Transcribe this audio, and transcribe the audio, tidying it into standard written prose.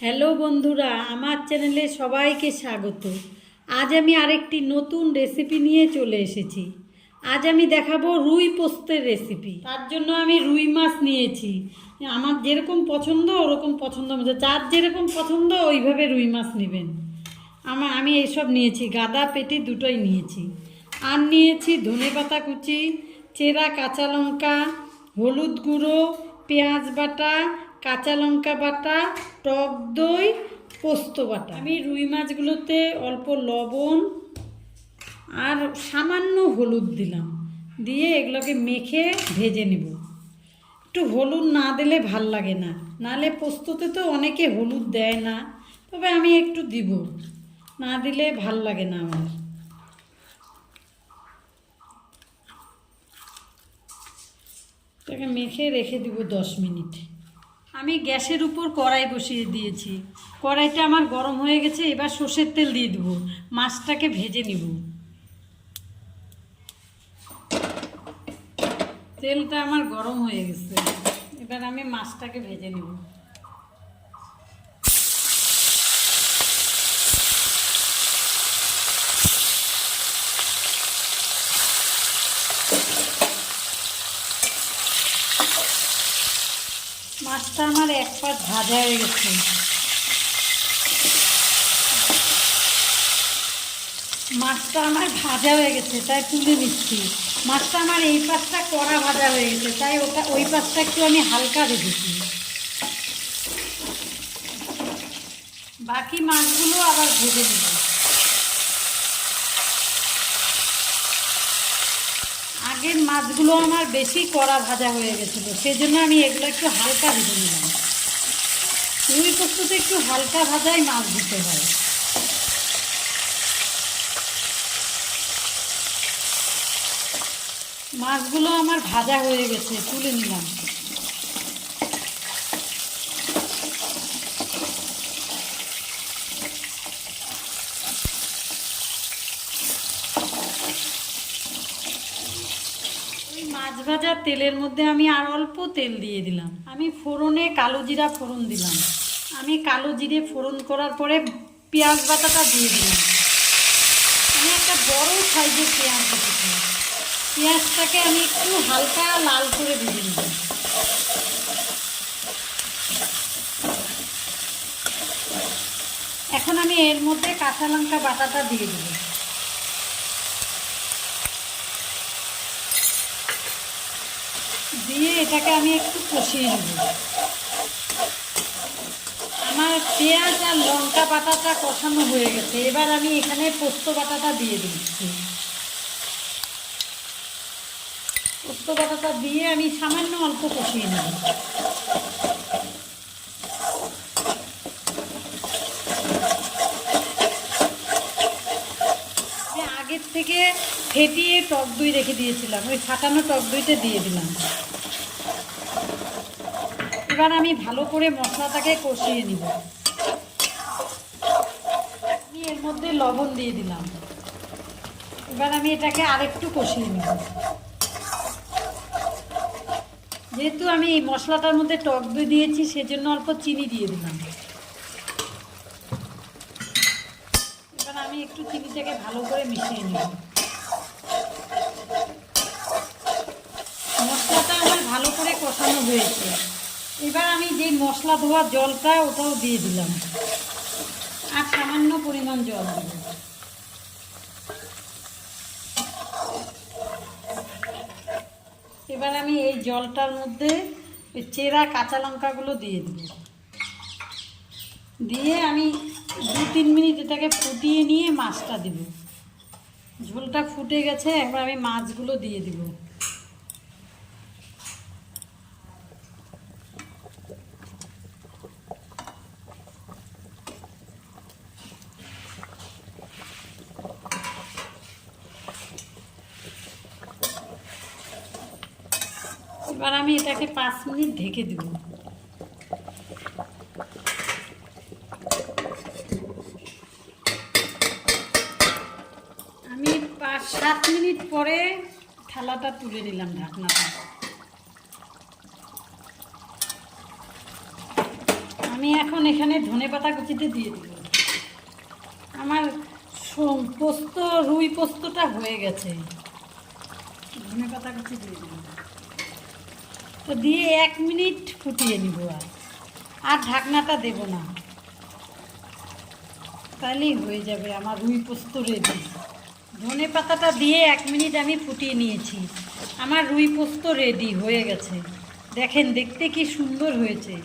Hello বন্ধুরা, আমার চ্যানেলে সবাইকে স্বাগত। আজ আমি আরেকটি নতুন রেসিপি নিয়ে চলে এসেছি। আজ আমি দেখাবো রুই পোস্তের রেসিপি। তার জন্য আমি রুই মাছ নিয়েছি। আমার যেরকম পছন্দ ওরকম পছন্দ মতো, যার যেরকম পছন্দ ওইভাবে রুই মাছ নেবেন। আমি এইসব নিয়েছি, গাদা পেটি দুটোই নিয়েছি। আর নিয়েছি ধনেপাতা কুচি, চেরা কাঁচা লঙ্কা, হলুদ গুঁড়ো, পেঁয়াজ বাটা, কাঁচা লঙ্কা বাটা, টক দই, পোস্ত বাটা। আমি রুই মাছগুলোতে অল্প লবণ আর সামান্য হলুদ দিলাম, দিয়ে এগুলোকে মেখে ভেজে নেব। একটু হলুদ না দিলে ভাল লাগে না, নাহলে পোস্ততে তো অনেকে হলুদ দেয় না, তবে আমি একটু দিব, না দিলে ভাল লাগে না আমার। এটাকে মেখে রেখে দিব 10 মিনিট। আমি গ্যাসের উপর কড়াই বসিয়ে দিয়েছি। কড়াইটা আমার গরম হয়ে গেছে, এবার সর্ষের তেল দিয়ে দেবো, মাছটাকে ভেজে নিব। তেলটা আমার গরম হয়ে গেছে, এবার আমি মাছটাকে ভেজে নেব। মাছটা আমার এক পাশ ভাজা হয়ে গেছে। মাছটা আমার ভাজা হয়ে গেছে, তাই তুলে নিচ্ছি। মাছটা আমার এই পাশটা কড়া ভাজা হয়ে গেছে, তাই ওই পাশটা একটু আমি হালকা ভেজেছি। বাকি মাছগুলো আবার ভেজে নেব। আগের মাছগুলো আমার বেশি কড়া ভাজা হয়ে গেছিলো, সেজন্য আমি এগুলো একটু হালকা ভেজে নিলাম। রুই পোস্ততে একটু হালকা ভাজাই মাছ দিতে হয়। মাছগুলো আমার ভাজা হয়ে গেছে, তুলে নিলাম। ওই মাছ ভাজার তেলের মধ্যে আমি আর অল্প তেল দিয়ে দিলাম। আমি ফোড়নে কালো জিরা ফোড়ন দিলাম। আমি কালো জিরে ফোড়ন করার পরে পেঁয়াজ বাটাটা দিয়ে দিলাম। আমি একটা বড় সাইজের পেঁয়াজ দিয়েছি। পেঁয়াজটাকে আমি একটু হালকা লাল করে ভেজে নেব। এখন আমি এর মধ্যে কাঁচা লঙ্কা বাটাটা দিয়ে দেব। দিয়ে এটাকে আমি একটু কষিয়ে নেব। আমার পেঁয়াজ আর লঙ্কা বাটাটা কষানো হয়ে গেছে, এবার আমি এখানে পোস্ত বাটাটা দিয়ে দিচ্ছি। পোস্ত বাটাটা দিয়ে আমি সামান্য অল্প কষিয়ে নেব। আগের থেকে ফেটিয়ে টক দই রেখে দিয়েছিলাম, ওই ফাটানো টক দইটা দিয়ে দিলাম। এবার আমি ভালো করে মশলাটাকে কষিয়ে নিব। আমি এর মধ্যে লবণ দিয়ে দিলাম। এবার আমি এটাকে আরেকটু কষিয়ে নিব। যেহেতু আমি এই মশলাটার মধ্যে টক দই দিয়েছি, সেজন্য অল্প চিনি দিয়ে দিলাম। এবার আমি একটু চিনিটাকে ভালো করে মিশিয়ে নিব। মশলাটা আমার ভালো করে কষানো হয়েছে, এবার আমি যে মশলা ধোয়া জলটা ওটাও দিয়ে দিলাম, আর সামান্য পরিমাণ জল দেব। এবার আমি এই জলটার মধ্যে ওই চেরা কাঁচা লঙ্কাগুলো দিয়ে দেব। দিয়ে আমি 2-3 মিনিট এটাকে ফুটিয়ে নিয়ে মাছটা দেব। ঝোলটা ফুটে গেছে, এবার আমি মাছগুলো দিয়ে দেব। এবার আমি এটাকে 5 মিনিট ঢেকে দেব। আমি 5-7 মিনিট পরে থালাটা তুলে নিলাম, ঢাকনাটা। আমি এখন এখানে ধনেপাতা কুচিতে দিয়ে দেব। আমার পোস্ত রুই পোস্তটা হয়ে গেছে। ধনেপাতা কুচি দিয়ে দেব, তো দিয়ে 1 মিনিট ফুটিয়ে নিব। আর ঢাকনাটা দেব না, তাহলেই হয়ে যাবে আমার রুই পোস্ত রেডি। ধনে পাতাটা দিয়ে 1 মিনিট আমি ফুটিয়ে নিয়েছি। আমার রুই পোস্ত রেডি হয়ে গেছে। দেখেন দেখতে কি সুন্দর হয়েছে।